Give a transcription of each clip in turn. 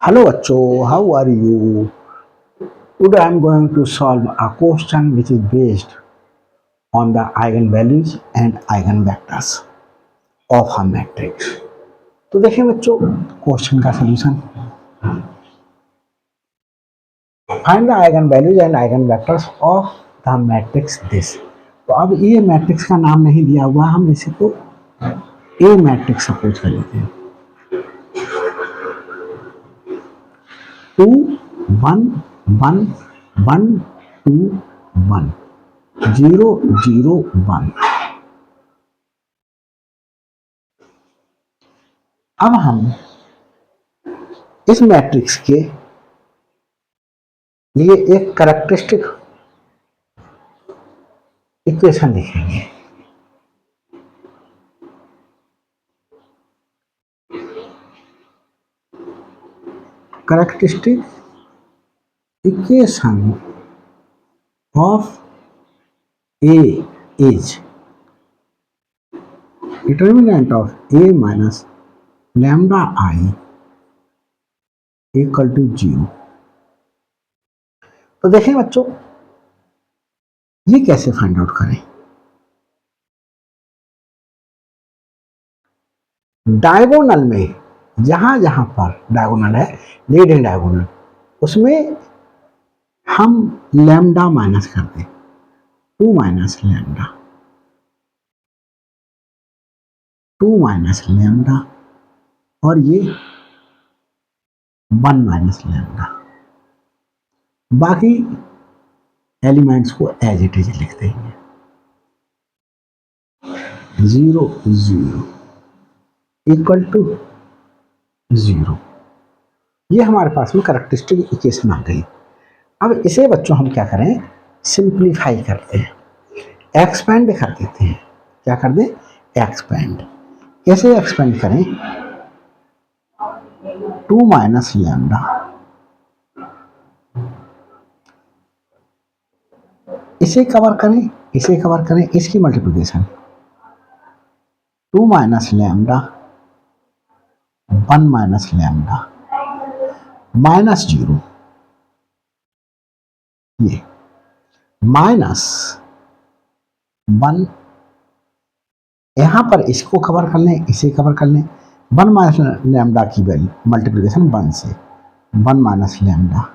Hello Acho, how are you? Today I am going to solve a question which is based on the eigenvalues and eigenvectors of a matrix. तो देखिए बच्चों question का solution find the eigenvalues and eigenvectors of the matrix this. तो अब ये matrix का नाम नहीं दिया हुआ, हम इसे को ए मैट्रिक्स सपोज कर लेते हैं। 2 1 1 1 2 1 0 0 1। अब हम इस मैट्रिक्स के लिए एक कैरेक्टरिस्टिक इक्वेशन लिखेंगे। Characteristic equation of a is determinant of a minus lambda I equal to 0। तो देखें बच्चों ये कैसे फाइंड आउट करें। डायगोनल में जहां जहां पर डायगोनल है, लीडिंग डायगोनल, उसमें हम लैम्डा माइनस कर दें, 2 माइनस लैम्डा, 2 माइनस लैम्डा और ये 1 माइनस लैम्डा। बाकी एलिमेंट्स को एज इट इज लिखते हैं। 0 0 इक्वल टू 0। ये हमारे पास में कैरेक्टरिस्टिक इक्वेशन आ गई। अब इसे बच्चों हम क्या करें, सिंप्लीफाई करते हैं, एक्सपेंड कर देते हैं। क्या कर दें, एक्सपेंड। कैसे एक्सपेंड करें, 2 माइनस लैम्डा इसे कवर करें, इसे कवर करें, इसकी multiplication 2 minus lambda 1 minus lambda minus 0, ये माइनस 1। यहां पर इसको कवर कर लें, इसे कवर कर लें। 1 माइनस लैम्डा की वैल्यू मल्टीप्लिकेशन 1 से, 1 माइनस लैम्डा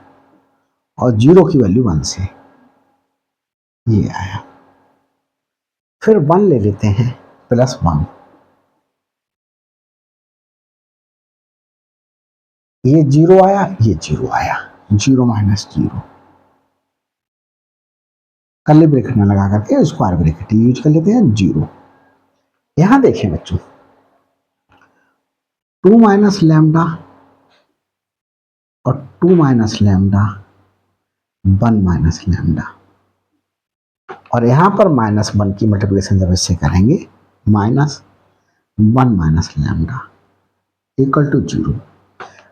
और 0 की वैल्यू 1 से, ये आया। फिर 1 ले लेते हैं, प्लस 1, ये 0 आया, ये 0 आया, 0 माइनस 0। कर्ली ब्रैकेट में लगा करके स्क्वायर ब्रैकेट यूज कर लेते हैं, 0। यहां देखें बच्चों, 2 माइनस लैम्डा और 2 माइनस लैम्डा 1 माइनस लैम्डा, और यहां पर माइनस 1 की मल्टीप्लिकेशन जब इससे करेंगे, minus 1 minus lambda equal to 0।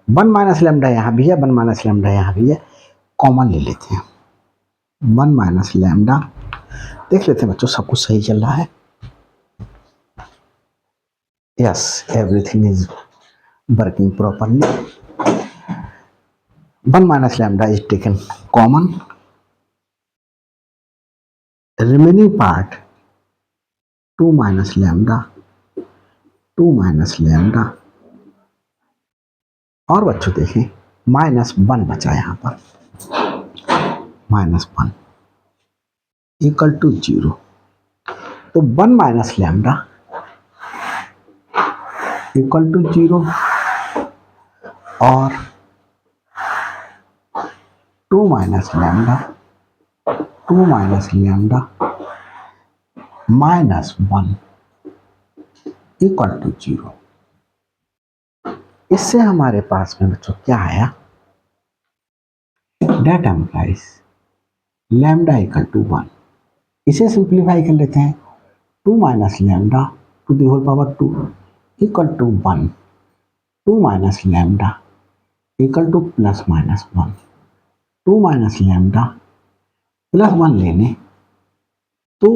1 minus lambda यहां भी है, 1 माइनस लैम्डा यहां भी है, कॉमन ले लेते हैं। 1 माइनस लैम्डा, देख लेते हैं बच्चों सब कुछ सही चल रहा है। Yes, everything is working properly. 1 minus lambda is taken common, remaining part 2 minus lambda, 2 minus lambda, और बच्चों देखें माइनस 1 बचा यहां पर, माइनस 1 इक्वल टू 0। तो 1 माइनस लैम्डा इक्वल टू 0 और 2 minus lambda, 2 minus lambda minus 1 equal to 0। इससे हमारे पास में बच्चों क्या आया, that implies lambda equal to 1। इसे सिंप्लीफाई कर लेते हैं, 2 minus lambda to the whole power 2 equal to 1, 2 minus lambda equal to plus minus 1, 2 minus lambda plus 1 लेने तो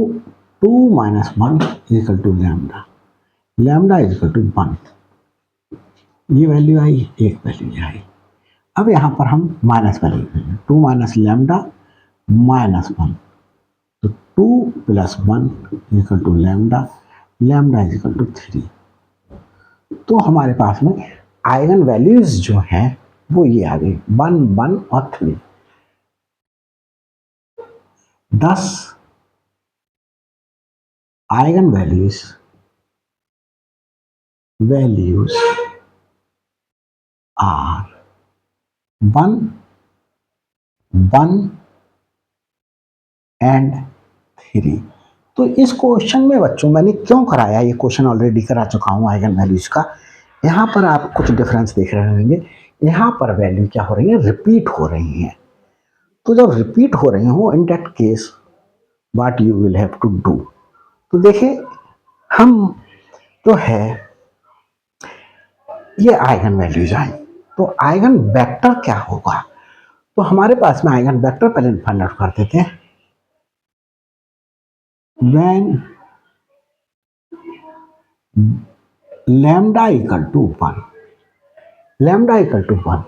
2 minus 1 equal to lambda, lambda equal to 1। ये वैल्यू आई, एक value आई, अब यहाँ पर हम माइनस वाले लिखेंगे, 2 माइनस लैम्डा माइनस 1, तो 2 plus 1 equal to lambda, lambda is equal to 3। तो हमारे पास में आइगन वैल्यूज जो हैं वो ये आ गई 1 1 और 3। 10 आइगन वैल्यूज आर 1 1 एंड 3। तो इस क्वेश्चन में बच्चों मैंने क्यों कराया, ये क्वेश्चन ऑलरेडी करा चुका हूँ आइगन वैल्यूज का। यहाँ पर आप कुछ डिफरेंस देख रहे होंगे, यहाँ पर वैल्यू क्या हो रही है, रिपीट हो रही है। तो जब रिपीट हो रही हो in that case what you will have to do, तो देखिए हम तो है ये आइगन वैल्यूज आई, तो आइगन वेक्टर क्या होगा, तो हमारे पास में आइगन वेक्टर पहले फाइंड आउट कर देते हैं। When lambda equal to 1, lambda equal to 1,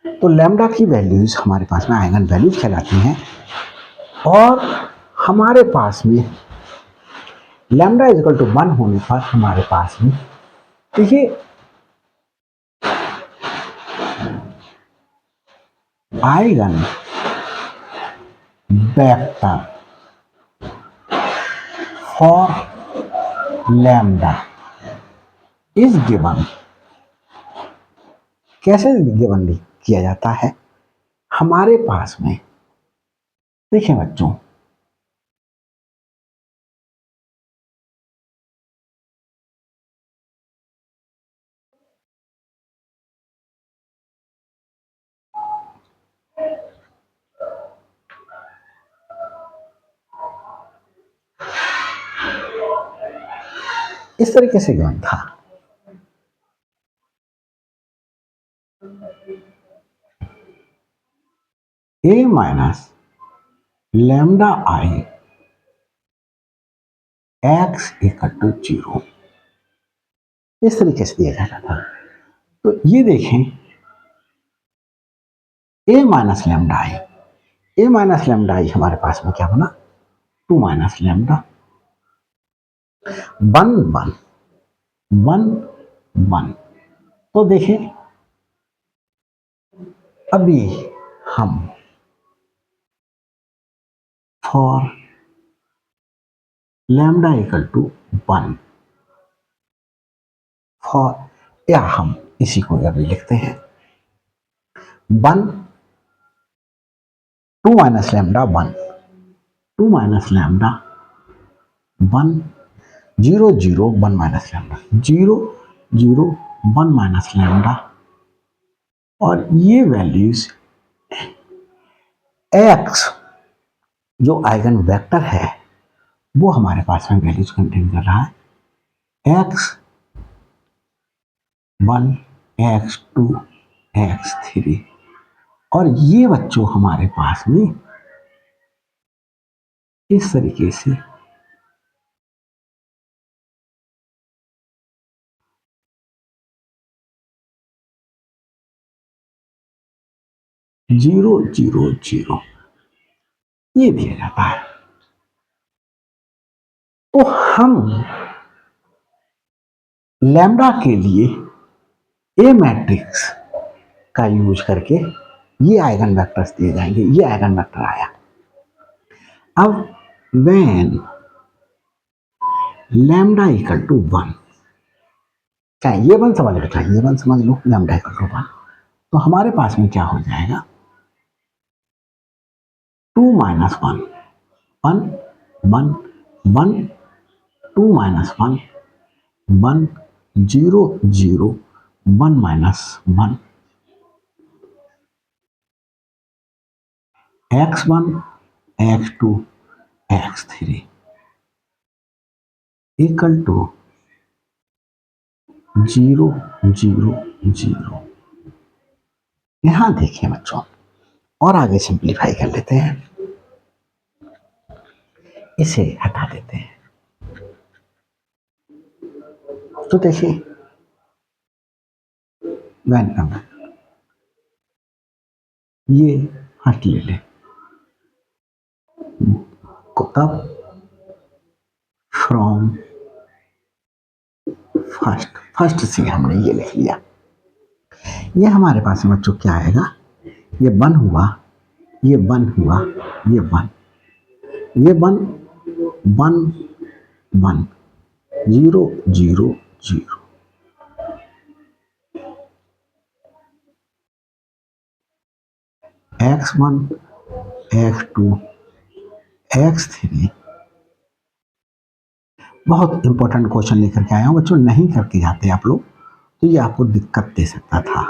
तो लैम्डा की वैल्यूज हमारे पास में आइगन वैल्यूज कहलाती हैं। और हमारे पास में लैम्डा इक्वल टू 1 होने पर हमारे पास में देखिए eigen vector for lambda is given. कैसे गिवन किया जाता है, हमारे पास में देखिए बच्चों इस तरीके से गिवन था, A minus lambda I X equal to 0, इस तरीके से दिया जाता था। तो ये देखें ए माइनस लैम्डा आई, ए माइनस लैम्डा आई हमारे पास में क्या बना, 2 माइनस लैम्डा 1 1 1 1। तो देखें अभी हम for lambda equal to 1 for, या हम इसी को अभी लिखते हैं 1 2 minus lambda 1 2 minus lambda 1 0 0 1 minus lambda 0 0 1 minus lambda, और ये वैल्यूज एक्स जो आइगन वेक्टर है वो हमारे पास में वैल्यूज कंटेन कर रहा है, x1 x2 x3। और ये बच्चों हमारे पास में इस तरीके से जीरो जीरो जीरो ये दिया जाता है। तो हम लैम्डा के लिए ए मैट्रिक्स का यूज करके ये आइगन वेक्टर्स दिए जाएंगे, ये आइगन वेक्टर आया। अब व्हेन लैम्डा इक्वल टू 1, चाहे ये 1 समझ लो चाहे ये 1 समझ लो, लैम्डा इक्वल टू 1, तो हमारे पास में क्या हो जाएगा 2 minus 1 1 1 1 2 minus 1 1 0 0 1 minus 1 x1 x2 x3 equal to 0 0 0। यहां देखिए बच्चों और आगे सिंप्लीफाई कर लेते हैं, इसे हटा देते हैं। तो देखिए ये फर्स्ट ले लें, तब फ्रॉम फर्स्ट, फर्स्ट से हमने ये लिख लिया। ये हमारे पास में बच्चों क्या आएगा, ये वन हुआ, ये वन हुआ, ये वन, ये one one one, zero zero zero, x1 x2 x3। बहुत इंपॉर्टेंट क्वेश्चन लेकर के आया हूं बच्चों, नहीं करके जाते आप लोग तो ये आपको दिक्कत दे सकता था।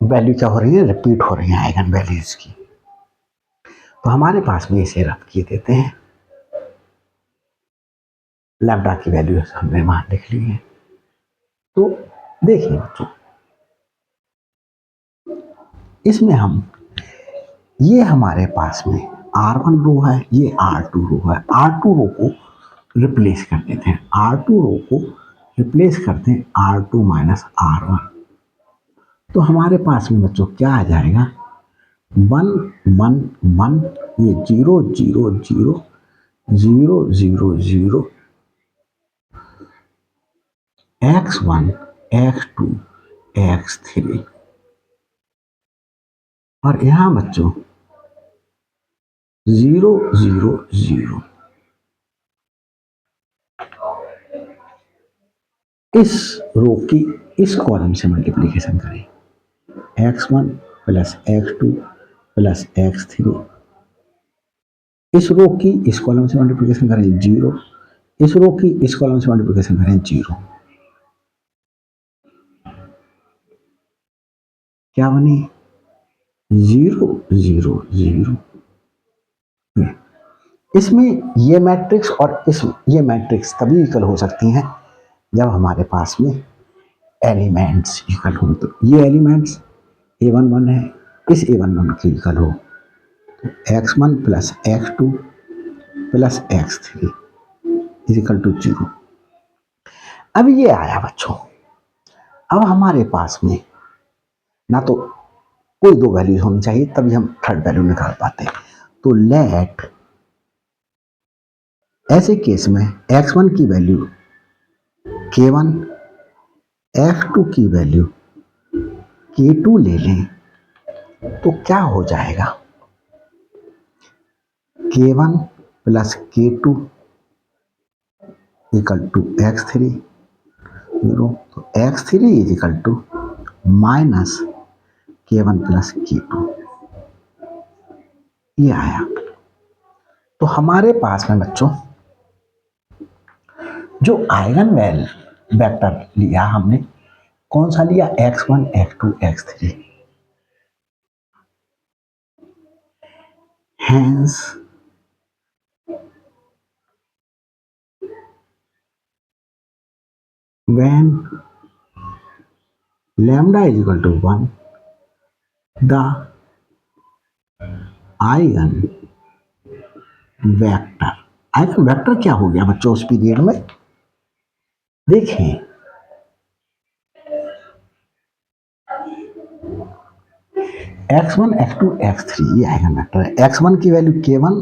वैल्यू क्या हो रही है, रिपीट हो रही है आइगन वैल्यूज की। तो हमारे पास में इसे रख के देते हैं, लैम्ब्डा की वैल्यू हमने वहां लिख ली है। तो देखिए बच्चों, इसमें हम, ये हमारे पास में R1 रो है, ये R2 रो है। R2 रो को रिप्लेस कर देते हैं, R2 रो को रिप्लेस करते हैं R2 माइनस R1। तो हमारे पास में बच्चों क्या आ जाएगा, 1 1 1, ये 0 0 0 0 0 0, x1 x2 x3। और यहां बच्चों 0 0 0। इस रो की इस कॉलम से मल्टीप्लीकेशन करें, x1 plus x2 plus x3। इस रो की इस कॉलम से मल्टीप्लीकेशन करें 0, इस रो की इस कॉलम से मल्टीप्लीकेशन करें 0। क्या बनी, 0 0 0। इसमें ये मैट्रिक्स और ये मैट्रिक्स तभी इक्वल हो सकती हैं जब हमारे पास में एलिमेंट्स इक्वल हो। तो ये एलिमेंट्स a1 1 है, इस a1 1 के इक्वल हो, तो x1 plus x2 plus x3 is equal to 0। अब ये आया बच्चों, अब हमारे पास में ना तो कोई दो वैल्यूज होनी चाहिए तभी हम थर्ड वैल्यू निकाल पाते हैं। तो लेट, ऐसे केस में x1 की वैल्यू k1, x2 की वैल्यू k2 ले लें, तो क्या हो जाएगा, k1 plus k2 equal to x3 0। तो x3 is equal to minus k1 plus k2, ये आया। तो हमारे पास में बच्चों जो आइगन वेक्टर लिया हमने, कौन सा लिया, x1 x2 x3। Hence when lambda is equal to 1, the eigen vector, eigen vector क्या हो गया बच्चों उस पीरियड में, देखें x1 x2 x3 ये आइगन वेक्टर है। x1 की वैल्यू k1,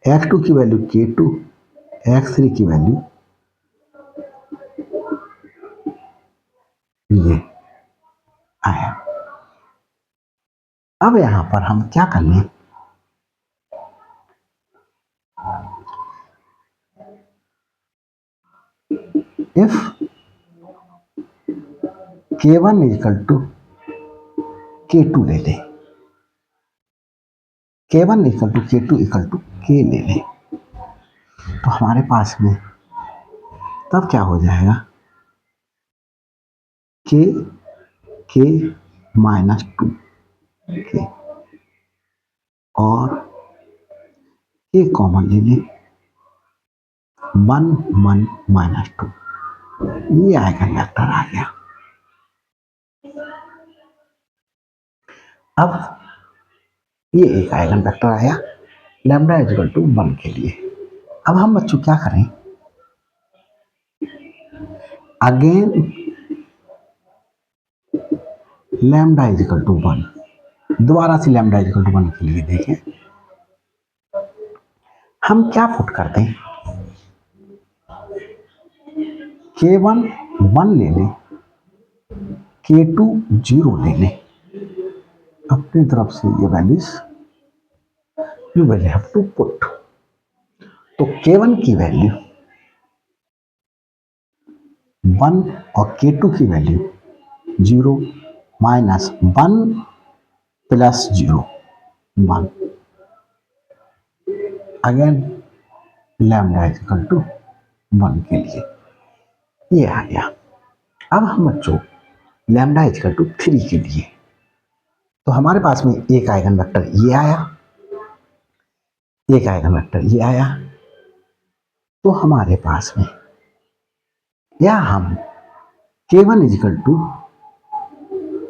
x2 की वैल्यू k2, x3 की वैल्यू ये आया। अब यहां पर हम क्या कर लें, if k1 equal to k2 ले लें, k1 equal to k2 equal to k ले लें, तो हमारे पास में तब क्या हो जाएगा, k k माइनस 2 k, और k कॉमन ले लें, 1 1 माइनस 2, ये आइगन वेक्टर आ गया। अब ये एक आइगन वेक्टर आया लैम्डा इज इक्वल टू 1 के लिए। अब हम बच्चों क्या करें, अगेन लैम्डा इजिकल टू 1। दोबारा से लैम्डा इजिकल टू 1 के लिए देखें, हम क्या पुट करते हैं, K1 1 ले लें, K2 0 ले लें, अपनी तरफ से ये values you will have to put. तो K1 की वैल्यू 1 और K2 की वैल्यू 0 minus 1 plus 0 1, again lambda equal to 1 के लिए ये आ गया। अब हम बच्चों लैम्डा इक्वल टू 3 के लिए, तो हमारे पास में एक आइगन वेक्टर ये आया, एक आइगन वेक्टर ये आया, तो हमारे पास में या हम K1 इजिकल टू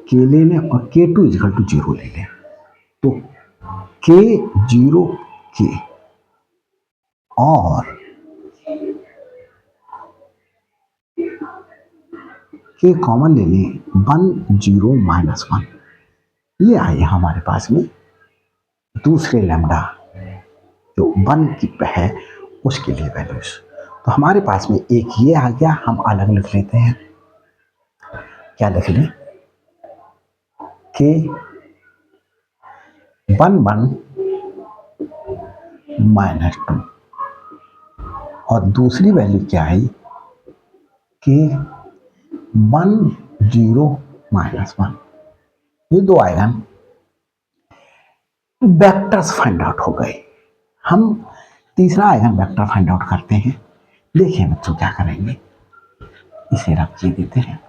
K ले लें और K2 इजिकल टू 0 ले लें, तो K0 K और K कॉमन ले लें 1 0 माइनस 1, ये आए हमारे पास में दूसरे लैम्डा जो 1 की है उसके लिए वैल्यूज। तो हमारे पास में एक ये आ गया, हम अलग लिख लेते हैं, क्या लिख लें, K 1 1 माइनस 2 और दूसरी वैल्यू क्या आई, K 1 0 माइनस 1। ये दो आइगन वेक्टर्स फाइंड आउट हो गए। हम तीसरा आइगन वेक्टर फाइंड आउट करते हैं। देखिए बच्चों क्या करेंगे, इसे रखिए देते हैं,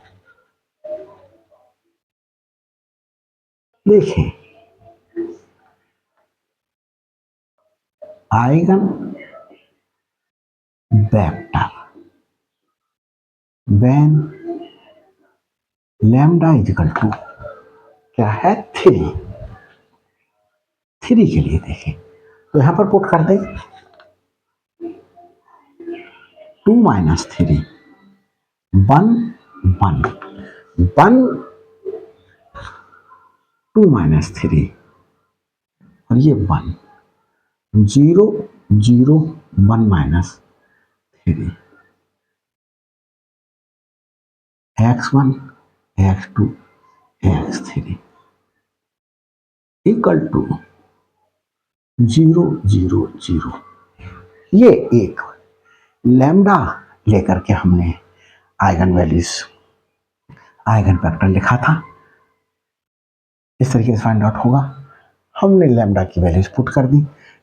देखिए eigen vector when lambda equal to क्या है 3 के लिए देखें, तो यहां पर पुट कर दें 2 माइनस 3 1 1 1 2 माइनस 3 और ये 1 0 0 1 minus 3 x1 x2 x3 equal to 0 0 0। ये एक लैम्डा लेकर के हमने आइगन वैल्यूज आइगन वेक्टर लिखा था, इस तरीके से फाइंड आउट होगा। हमने लैम्डा की वैल्यूज पुट कर दी,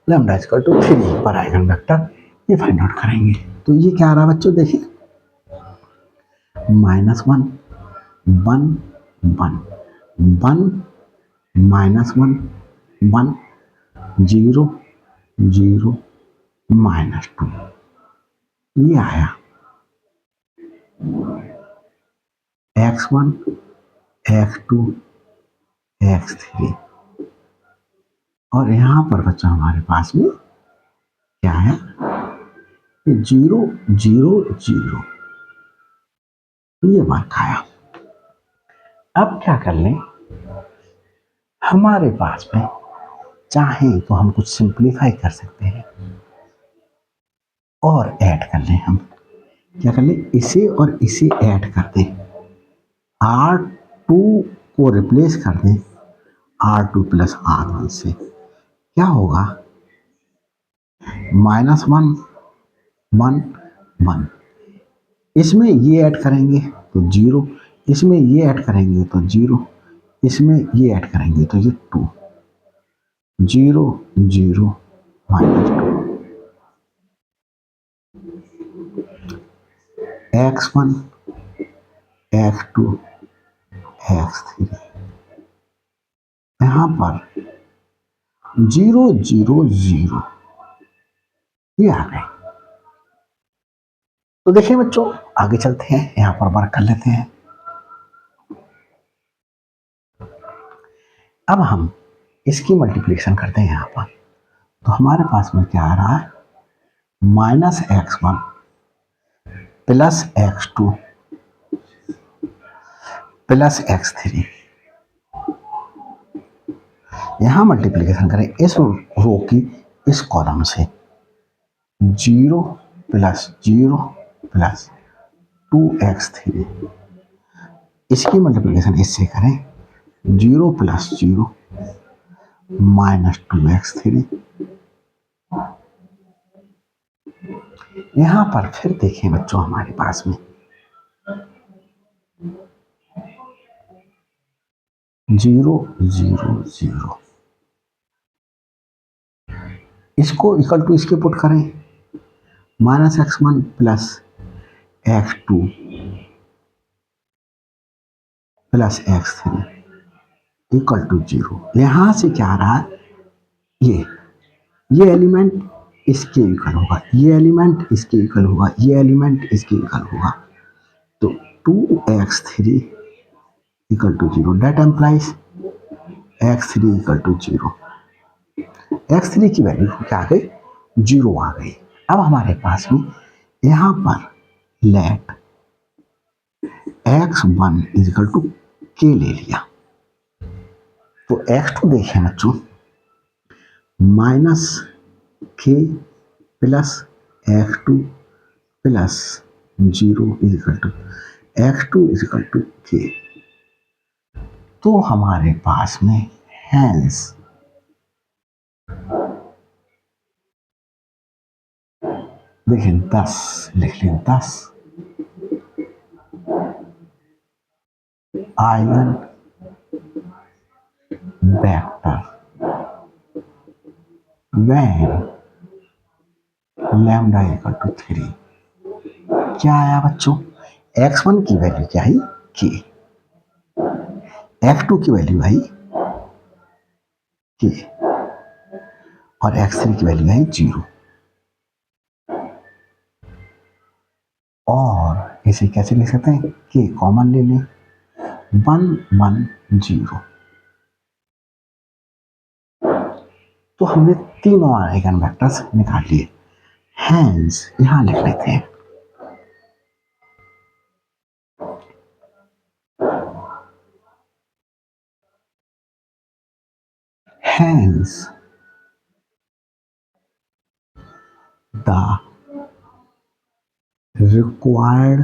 लैम्डा इक्वल टू 3 पर आइगन वेक्टर ये फाइंड आउट करेंगे। तो ये क्या आ रहा है बच्चों, देखिए -1 1 1 1 -1 1 0 0 -2, ये आया x1 x2 x3 और यहां पर बच्चा हमारे पास में क्या है, 0 0 0, ये मार्क आया। अब क्या कर लें, हमारे पास में चाहें तो हम कुछ सिंप्लीफाई कर सकते हैं और ऐड कर लें। हम क्या कर लें, इसे और इसे ऐड कर दें, R2 को रिप्लेस कर दें R2 प्लस R1 से, क्या होगा -1 1 1, इसमें ये ऐड करेंगे तो 0, इसमें ये ऐड करेंगे तो 0, इसमें ये ऐड करेंगे तो ये 2 0 0 -2 x1 x2 x3, यहां पर 0 0 0 ये आ गए। तो देखिए बच्चों आगे चलते हैं, यहां पर वर्क कर लेते हैं। अब हम इसकी मल्टीप्लिकेशन करते हैं यहां पर, तो हमारे पास में क्या आ रहा है, -x1 plus x2 plus x3 यहाँ मल्टीप्लीकेशन करें इस रो की इस कॉलम से, 0 प्लस 0 प्लस 2x3, इसकी मल्टीप्लीकेशन इससे करें 0 प्लस 0 माइनस 2x3। यहां पर फिर देखें बच्चों हमारे पास में 0 0 0, इसको इक्वल टू इसके पुट करें minus x1 plus x2 plus x3 equal to 0। यहां से क्या आ रहा है, ये एलिमेंट इसके इक्वल होगा, ये एलिमेंट इसके इक्वल होगा, ये एलिमेंट इसके इक्वल होगा, तो 2x3 equal to 0, that implies x3 equal to 0। x3 की वैल्यू क्या आ गई, 0 आ गई। अब हमारे पास में यहां पर late x1 equal to k ले लिया, तो x2 देखें बच्चों minus k plus x2 plus 0 equal to x2 equal to k। तो हमारे पास में हैंस देखें 10 लिख लें, 10 eigen vector when lambda equal to 3। क्या आया बच्चों, x1 की वैल्यू क्या आई k, x2 की वैल्यू आई k और x3 की वैल्यू आई 0। और इसे कैसे लिख सकते हैं, k कॉमन ले लें 1 1 0। तो हमने तीनों आइगन वेक्टर्स निकाल लिए। हैंस यहां लिख लेते हैं hence the required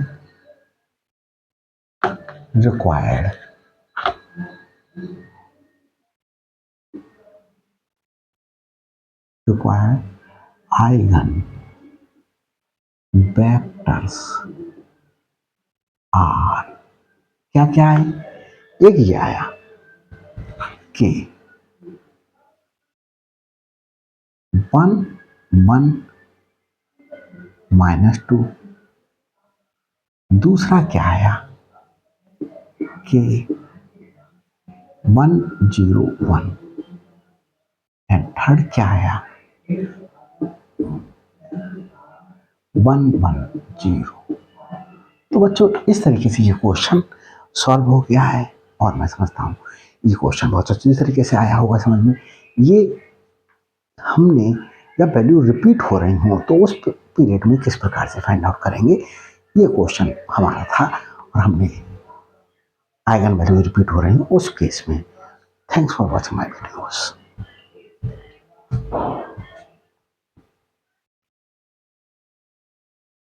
eigen vectors are, क्या क्या है, एक ये आया k 1 1 माइनस 2, दूसरा क्या आया k 1 0 1 एंड थर्ड क्या आया 1 1 0। तो बच्चों इस तरीके से ये क्वेश्चन सॉल्व हो गया है और मैं समझता हूँ ये क्वेश्चन बहुत अच्छी तरीके से आया होगा समझ में। ये हमने जब वैल्यू रिपीट हो रही हो तो उस पीरियड में किस प्रकार से फाइंड आउट करेंगे, ये क्वेश्चन हमारा था और हमने आइगन वैल्यू रिपीट हो रही हो उस केस में। Thanks for watching my videos.